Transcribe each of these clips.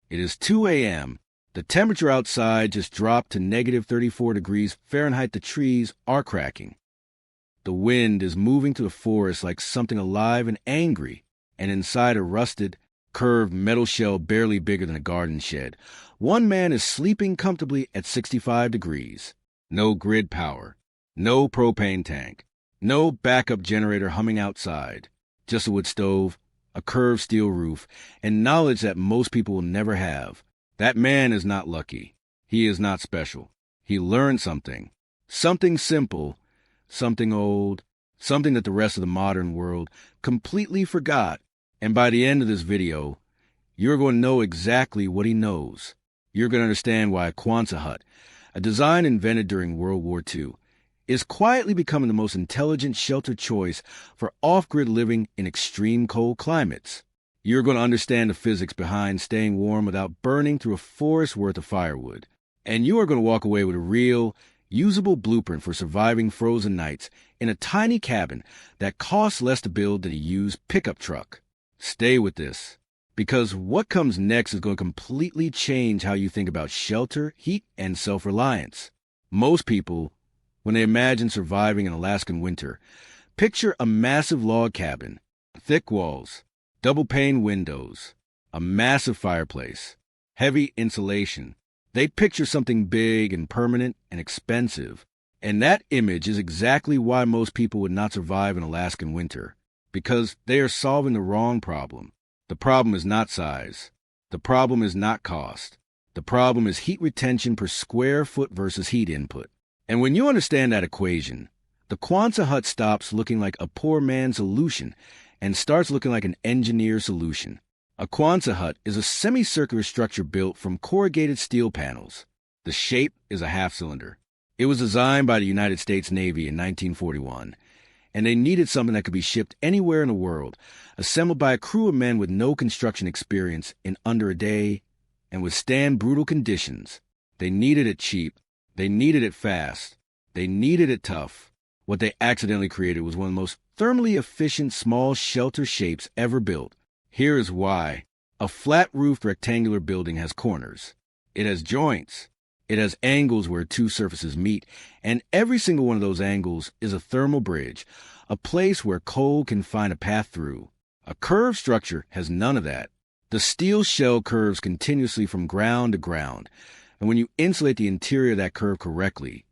It is 2 a.m. The temperature outside just dropped to negative 34 degrees Fahrenheit. The trees are cracking. The wind is moving through the forest like something alive and angry, and inside a rusted, curved metal shell barely bigger than a garden shed, one man is sleeping comfortably at 65 degrees. No grid power, no propane tank, no backup generator humming outside, just a wood stove, a curved steel roof, and knowledge that most people will never have. That man is not lucky. He is not special. He learned something. Something simple, something old, something that the rest of the modern world completely forgot. And by the end of this video, you're going to know exactly what he knows. You're going to understand why a Quonset hut, a design invented during World War II, is quietly becoming the most intelligent shelter choice for off-grid living in extreme cold climates. You're going to understand the physics behind staying warm without burning through a forest worth of firewood. And you are going to walk away with a real, usable blueprint for surviving frozen nights in a tiny cabin that costs less to build than a used pickup truck. Stay with this, because what comes next is going to completely change how you think about shelter, heat, and self-reliance. Most people, when they imagine surviving an Alaskan winter, picture a massive log cabin, thick walls, double-pane windows, a massive fireplace, heavy insulation. They picture something big and permanent and expensive. And that image is exactly why most people would not survive an Alaskan winter, because they are solving the wrong problem. The problem is not size. The problem is not cost. The problem is heat retention per square foot versus heat input. And when you understand that equation, the Quonset hut stops looking like a poor man's solution and starts looking like an engineer's solution. A Quonset hut is a semicircular structure built from corrugated steel panels. The shape is a half-cylinder. It was designed by the United States Navy in 1941, and they needed something that could be shipped anywhere in the world, assembled by a crew of men with no construction experience in under a day, and withstand brutal conditions. They needed it cheap. They needed it fast. They needed it tough. What they accidentally created was one of the most thermally efficient small shelter shapes ever built. Here is why. A flat-roofed rectangular building has corners. It has joints. It has angles where two surfaces meet, and every single one of those angles is a thermal bridge, a place where cold can find a path through. A curved structure has none of that. The steel shell curves continuously from ground to ground, and when you insulate the interior of that curve correctly,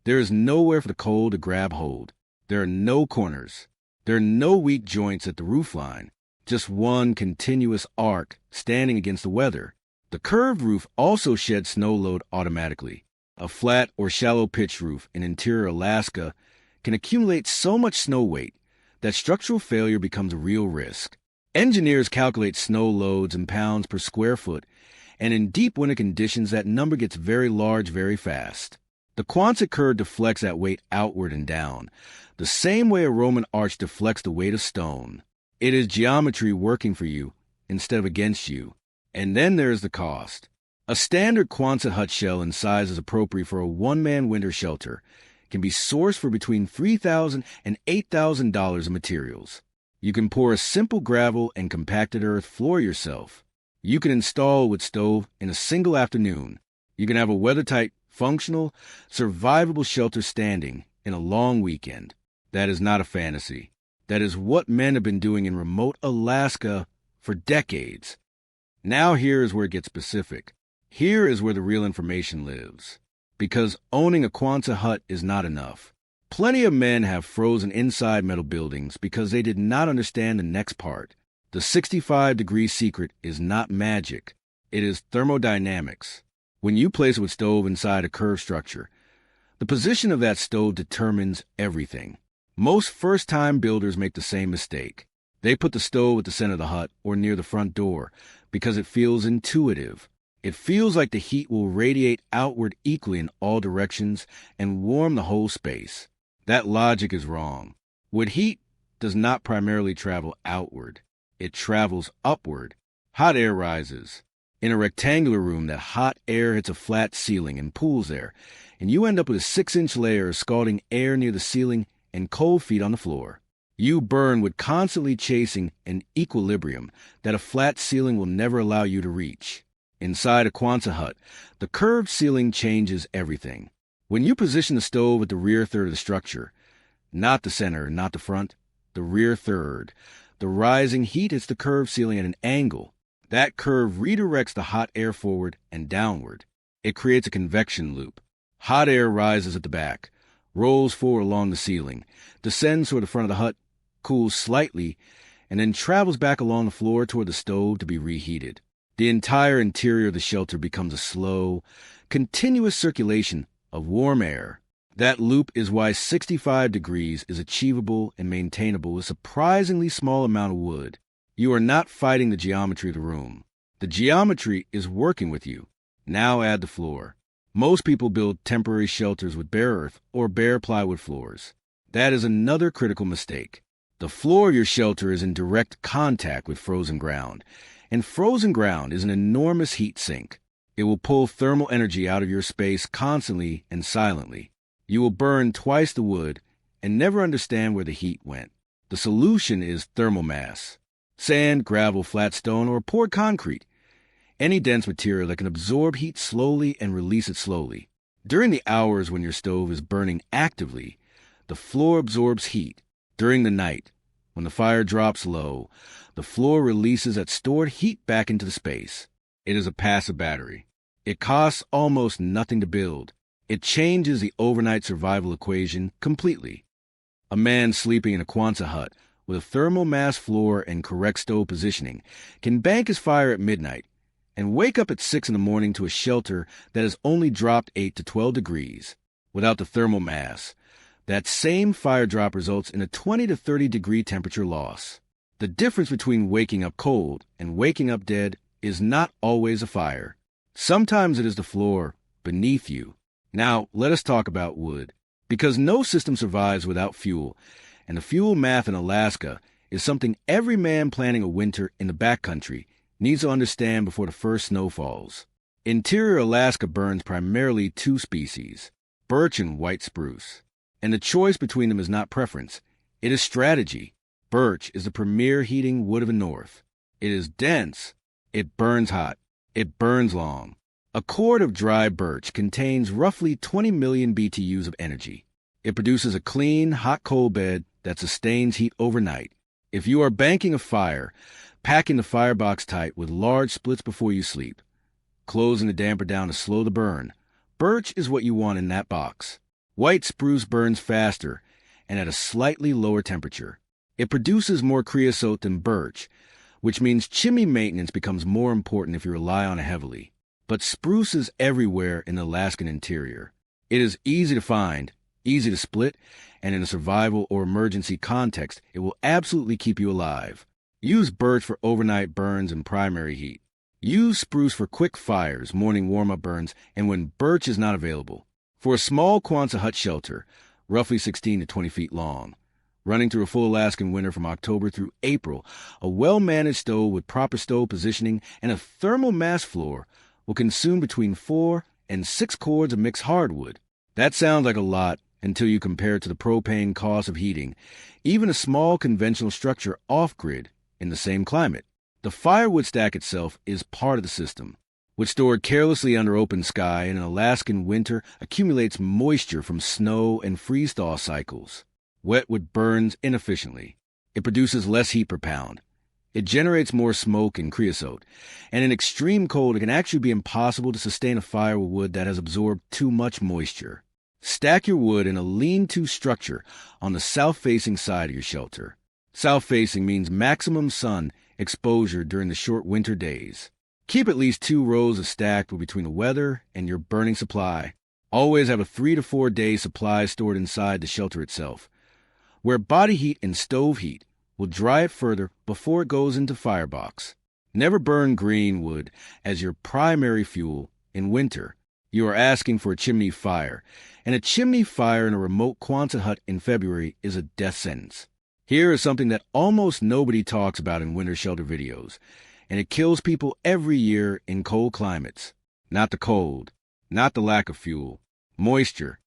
there is nowhere for the cold to grab hold. There are no corners. There are no weak joints at the roofline, just one continuous arc standing against the weather. The curved roof also sheds snow load automatically. A flat or shallow pitch roof in interior Alaska can accumulate so much snow weight that structural failure becomes a real risk. Engineers calculate snow loads in pounds per square foot, and in deep winter conditions that number gets very large very fast. The Quonset curve deflects that weight outward and down, the same way a Roman arch deflects the weight of stone. It is geometry working for you instead of against you. And then there's the cost. A standard Quonset hut shell in sizes appropriate for a one-man winter shelter can be sourced for between $3,000 and $8,000 in materials. You can pour a simple gravel and compacted earth floor yourself. You can install a wood stove in a single afternoon. You can have a weather-tight, functional, survivable shelter standing in a long weekend. That is not a fantasy. That is what men have been doing in remote Alaska for decades. Now here is where it gets specific. Here is where the real information lives. Because owning a Quonset hut is not enough. Plenty of men have frozen inside metal buildings because they did not understand the next part. The 65-degree secret is not magic. It is thermodynamics. When you place a wood stove inside a curved structure, the position of that stove determines everything. Most first-time builders make the same mistake. They put the stove at the center of the hut or near the front door because it feels intuitive. It feels like the heat will radiate outward equally in all directions and warm the whole space. That logic is wrong. Wood heat does not primarily travel outward. It travels upward. Hot air rises. In a rectangular room, that hot air hits a flat ceiling and pools there, and you end up with a 6-inch layer of scalding air near the ceiling and cold feet on the floor. You burn with constantly chasing an equilibrium that a flat ceiling will never allow you to reach. Inside a Quonset hut, the curved ceiling changes everything. When you position the stove at the rear third of the structure, not the center, not the front, the rear third, the rising heat hits the curved ceiling at an angle. That curve redirects the hot air forward and downward. It creates a convection loop. Hot air rises at the back, rolls forward along the ceiling, descends toward the front of the hut, cools slightly, and then travels back along the floor toward the stove to be reheated. The entire interior of the shelter becomes a slow, continuous circulation of warm air. That loop is why 65 degrees is achievable and maintainable with a surprisingly small amount of wood. You are not fighting the geometry of the room. The geometry is working with you. Now add the floor. Most people build temporary shelters with bare earth or bare plywood floors. That is another critical mistake. The floor of your shelter is in direct contact with frozen ground, and frozen ground is an enormous heat sink. It will pull thermal energy out of your space constantly and silently. You will burn twice the wood and never understand where the heat went. The solution is thermal mass. Sand, gravel, flat stone, or poured concrete. Any dense material that can absorb heat slowly and release it slowly. During the hours when your stove is burning actively, the floor absorbs heat. During the night, when the fire drops low, the floor releases that stored heat back into the space. It is a passive battery. It costs almost nothing to build. It changes the overnight survival equation completely. A man sleeping in a Quonset hut with a thermal mass floor and correct stove positioning can bank his fire at midnight and wake up at 6 in the morning to a shelter that has only dropped 8 to 12 degrees. Without the thermal mass, that same fire drop results in a 20 to 30 degree temperature loss. The difference between waking up cold and waking up dead is not always a fire. Sometimes it is the floor beneath you. Now, let us talk about wood. Because no system survives without fuel, and the fuel math in Alaska is something every man planning a winter in the backcountry needs to understand before the first snow falls. Interior Alaska burns primarily two species, birch and white spruce. And the choice between them is not preference. It is strategy. Birch is the premier heating wood of the north. It is dense. It burns hot. It burns long. A cord of dry birch contains roughly 20 million BTUs of energy. It produces a clean, hot coal bed that sustains heat overnight. If you are banking a fire, packing the firebox tight with large splits before you sleep, closing the damper down to slow the burn, birch is what you want in that box. White spruce burns faster and at a slightly lower temperature. It produces more creosote than birch, which means chimney maintenance becomes more important if you rely on it heavily. But spruce is everywhere in the Alaskan interior. It is easy to find, easy to split, and in a survival or emergency context, it will absolutely keep you alive. Use birch for overnight burns and primary heat. Use spruce for quick fires, morning warm-up burns, and when birch is not available. For a small Quonset hut shelter, roughly 16 to 20 feet long, running through a full Alaskan winter from October through April, a well-managed stove with proper stove positioning and a thermal mass floor will consume between 4 and 6 cords of mixed hardwood. That sounds like a lot until you compare it to the propane cost of heating even a small conventional structure off-grid in the same climate. The firewood stack itself is part of the system, which stored carelessly under open sky in an Alaskan winter accumulates moisture from snow and freeze-thaw cycles. Wet wood burns inefficiently. It produces less heat per pound. It generates more smoke and creosote, and in extreme cold it can actually be impossible to sustain a fire with wood that has absorbed too much moisture. Stack your wood in a lean-to structure on the south-facing side of your shelter. South-facing means maximum sun exposure during the short winter days. Keep at least 2 rows of stacked wood between the weather and your burning supply. Always have a 3 to 4 day supply stored inside the shelter itself, where body heat and stove heat will dry it further before it goes into firebox. Never burn green wood as your primary fuel in winter. You are asking for a chimney fire, and a chimney fire in a remote Quonset hut in February is a death sentence. Here is something that almost nobody talks about in winter shelter videos, and it kills people every year in cold climates. Not the cold, not the lack of fuel, moisture.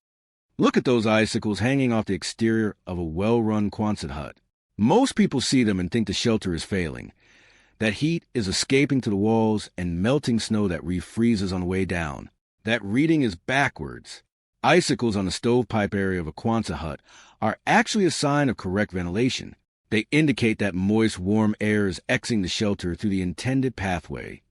Look at those icicles hanging off the exterior of a well-run Quonset hut. Most people see them and think the shelter is failing. That heat is escaping to the walls and melting snow that refreezes on the way down. That reading is backwards. Icicles on the stovepipe area of a Quonset hut are actually a sign of correct ventilation. They indicate that moist, warm air is exiting the shelter through the intended pathway,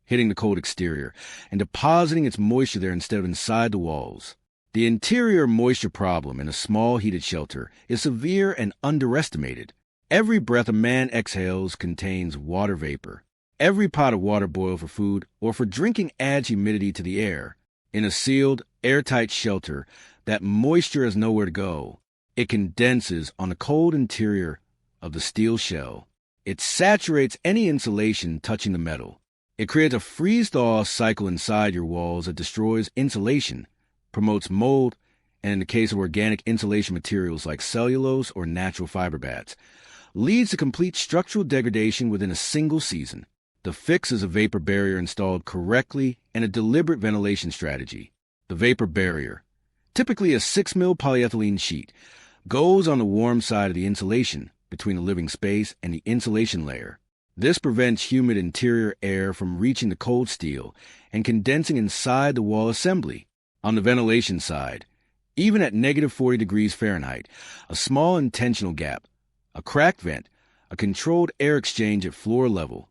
hitting the cold exterior, and depositing its moisture there instead of inside the walls. The interior moisture problem in a small heated shelter is severe and underestimated. Every breath a man exhales contains water vapor. Every pot of water boiled for food or for drinking adds humidity to the air. In a sealed, airtight shelter, that moisture has nowhere to go. It condenses on the cold interior of the steel shell. It saturates any insulation touching the metal. It creates a freeze-thaw cycle inside your walls that destroys insulation, promotes mold, and in the case of organic insulation materials like cellulose or natural fiber bats, leads to complete structural degradation within a single season. The fix is a vapor barrier installed correctly and a deliberate ventilation strategy. The vapor barrier, typically a 6mm polyethylene sheet, goes on the warm side of the insulation between the living space and the insulation layer. This prevents humid interior air from reaching the cold steel and condensing inside the wall assembly. On the ventilation side, even at -40 degrees Fahrenheit, a small intentional gap, a cracked vent, a controlled air exchange at floor level,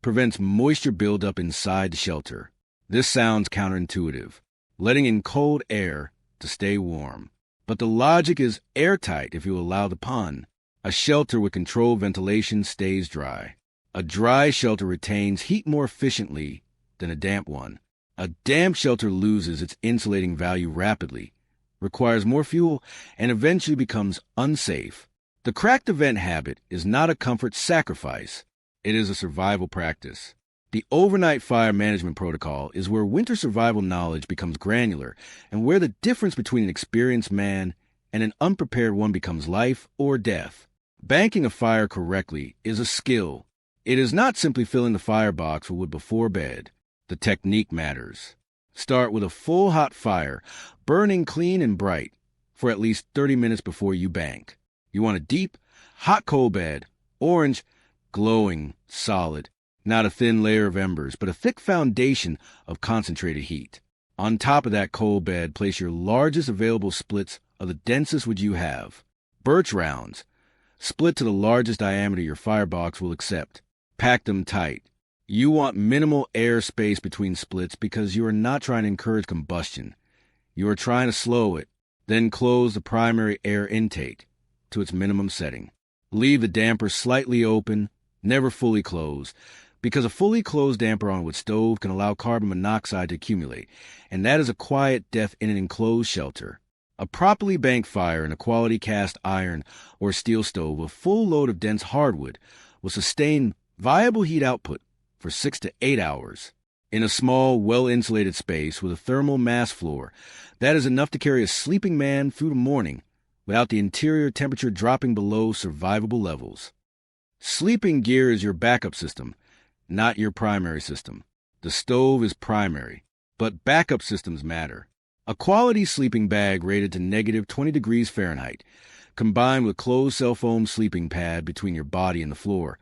prevents moisture buildup inside the shelter. This sounds counterintuitive, letting in cold air to stay warm. But the logic is airtight if you allow the pun. A shelter with controlled ventilation stays dry. A dry shelter retains heat more efficiently than a damp one. A damp shelter loses its insulating value rapidly, requires more fuel, and eventually becomes unsafe. The cracked vent habit is not a comfort sacrifice. It is a survival practice. The overnight fire management protocol is where winter survival knowledge becomes granular and where the difference between an experienced man and an unprepared one becomes life or death. Banking a fire correctly is a skill. It is not simply filling the firebox with wood before bed. The technique matters. Start with a full hot fire, burning clean and bright, for at least 30 minutes before you bank. You want a deep, hot coal bed, orange, glowing, solid, not a thin layer of embers, but a thick foundation of concentrated heat. On top of that coal bed, place your largest available splits of the densest wood you have. Birch rounds, split to the largest diameter your firebox will accept. Pack them tight. You want minimal air space between splits because you are not trying to encourage combustion. You are trying to slow it. Then close the primary air intake to its minimum setting. Leave the damper slightly open, never fully closed, because a fully closed damper on a wood stove can allow carbon monoxide to accumulate, and that is a quiet death in an enclosed shelter. A properly banked fire in a quality cast iron or steel stove with full load of dense hardwood will sustain viable heat output for 6 to 8 hours. In a small, well-insulated space with a thermal mass floor, that is enough to carry a sleeping man through the morning without the interior temperature dropping below survivable levels. Sleeping gear is your backup system, not your primary system. The stove is primary, but backup systems matter. A quality sleeping bag rated to -20 degrees Fahrenheit, combined with closed cell foam sleeping pad between your body and the floor,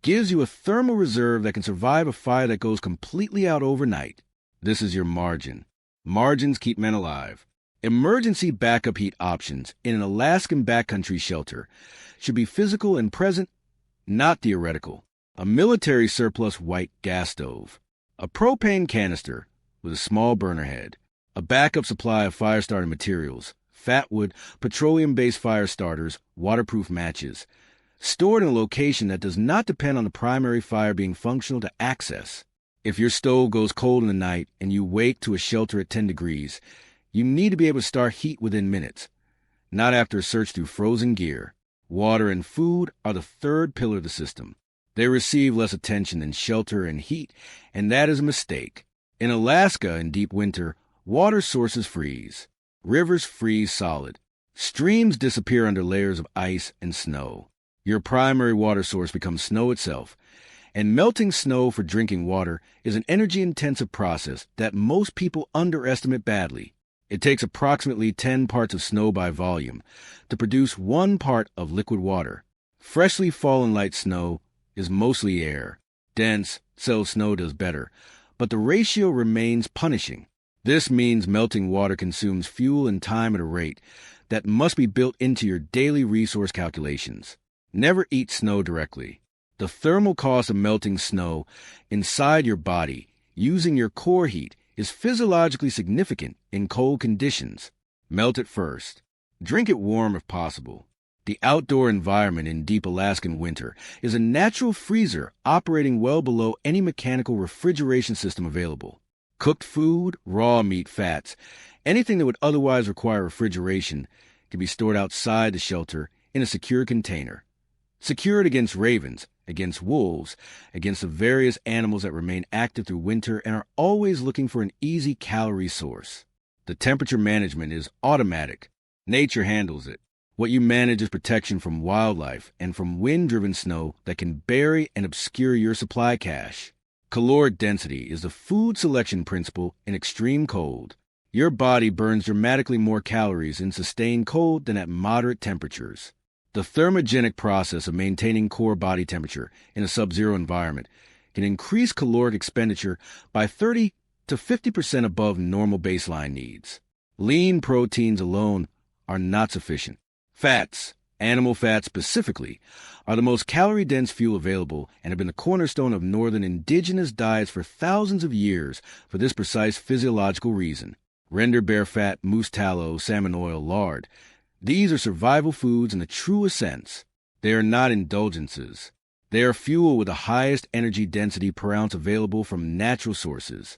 gives you a thermal reserve that can survive a fire that goes completely out overnight. This is your margin. Margins keep men alive. Emergency backup heat options in an Alaskan backcountry shelter should be physical and present, not theoretical. A military surplus white gas stove, a propane canister with a small burner head, a backup supply of fire starting materials, fat wood, petroleum-based fire starters, waterproof matches, stored in a location that does not depend on the primary fire being functional to access. If your stove goes cold in the night and you wake to a shelter at 10 degrees, you need to be able to start heat within minutes, not after a search through frozen gear. Water and food are the third pillar of the system. They receive less attention than shelter and heat, and that is a mistake. In Alaska in deep winter, water sources freeze. Rivers freeze solid. Streams disappear under layers of ice and snow. Your primary water source becomes snow itself, and melting snow for drinking water is an energy-intensive process that most people underestimate badly. It takes approximately 10 parts of snow by volume to produce 1 part of liquid water. Freshly fallen light snow is mostly air. dense, snow does better, but the ratio remains punishing. This means melting water consumes fuel and time at a rate that must be built into your daily resource calculations. Never eat snow directly. The thermal cost of melting snow inside your body using your core heat is physiologically significant in cold conditions. Melt it first. Drink it warm if possible. The outdoor environment in deep Alaskan winter is a natural freezer operating well below any mechanical refrigeration system available. Cooked food, raw meat, fats, anything that would otherwise require refrigeration can be stored outside the shelter in a secure container. Secured against ravens, against wolves, against the various animals that remain active through winter and are always looking for an easy calorie source. The temperature management is automatic. Nature handles it. What you manage is protection from wildlife and from wind-driven snow that can bury and obscure your supply cache. Caloric density is the food selection principle in extreme cold. Your body burns dramatically more calories in sustained cold than at moderate temperatures. The thermogenic process of maintaining core body temperature in a sub-zero environment can increase caloric expenditure by 30 to 50% above normal baseline needs. Lean proteins alone are not sufficient. Fats, animal fats specifically, are the most calorie-dense fuel available and have been the cornerstone of northern indigenous diets for thousands of years for this precise physiological reason. Render bear fat, moose tallow, salmon oil, lard. These are survival foods in the truest sense. They are not indulgences. They are fuel with the highest energy density per ounce available from natural sources.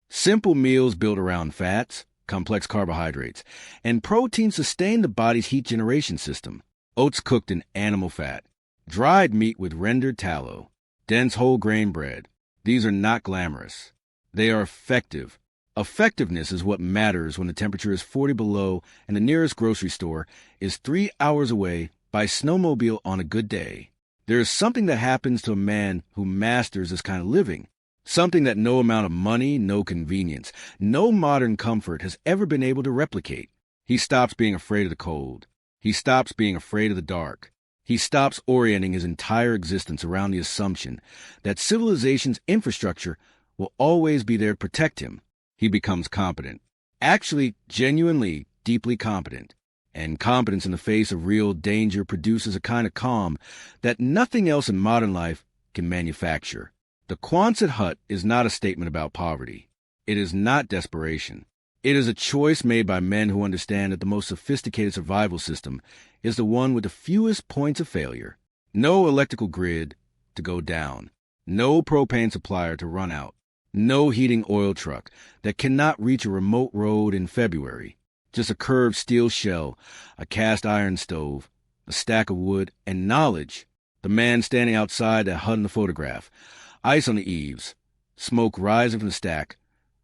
Simple meals built around fats, complex carbohydrates, and protein sustain the body's heat generation system. Oats cooked in animal fat, dried meat with rendered tallow, dense whole grain bread. These are not glamorous. They are effective. Effectiveness is what matters when the temperature is 40 below and the nearest grocery store is 3 hours away by snowmobile on a good day. There is something that happens to a man who masters this kind of living. Something that no amount of money, no convenience, no modern comfort has ever been able to replicate. He stops being afraid of the cold. He stops being afraid of the dark. He stops orienting his entire existence around the assumption that civilization's infrastructure will always be there to protect him. He becomes competent. Actually, genuinely, deeply competent. And competence in the face of real danger produces a kind of calm that nothing else in modern life can manufacture. The Quonset hut is not a statement about poverty. It is not desperation. It is a choice made by men who understand that the most sophisticated survival system is the one with the fewest points of failure. No electrical grid to go down. No propane supplier to run out. No heating oil truck that cannot reach a remote road in February. Just a curved steel shell, a cast iron stove, a stack of wood, and knowledge. The man standing outside that hut in the photograph. Ice on the eaves, smoke rising from the stack,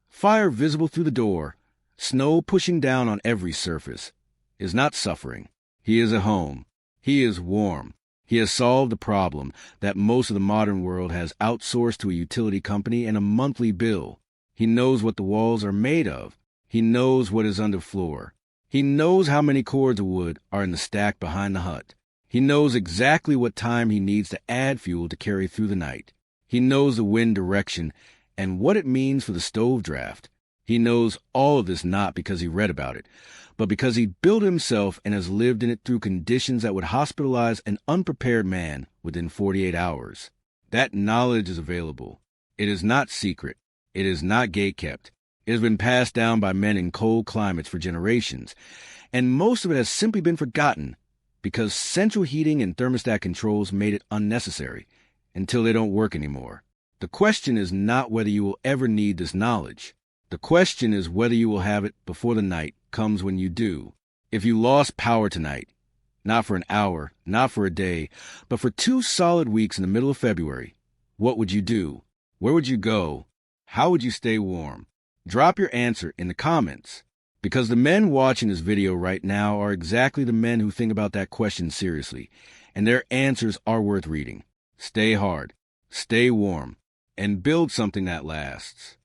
fire visible through the door, snow pushing down on every surface, is not suffering. He is at home. He is warm. He has solved the problem that most of the modern world has outsourced to a utility company and a monthly bill. He knows what the walls are made of. He knows what is underfloor. He knows how many cords of wood are in the stack behind the hut. He knows exactly what time he needs to add fuel to carry through the night. He knows the wind direction and what it means for the stove draft. He knows all of this not because he read about it, but because he built it himself and has lived in it through conditions that would hospitalize an unprepared man within 48 hours. That knowledge is available. It is not secret. It is not gatekept. It has been passed down by men in cold climates for generations, and most of it has simply been forgotten because central heating and thermostat controls made it unnecessary until they don't work anymore. The question is not whether you will ever need this knowledge. The question is whether you will have it before the night comes when you do. If you lost power tonight, not for an hour, not for a day, but for 2 solid weeks in the middle of February, what would you do? Where would you go? How would you stay warm? Drop your answer in the comments, because the men watching this video right now are exactly the men who think about that question seriously, and their answers are worth reading. Stay hard, stay warm, and build something that lasts.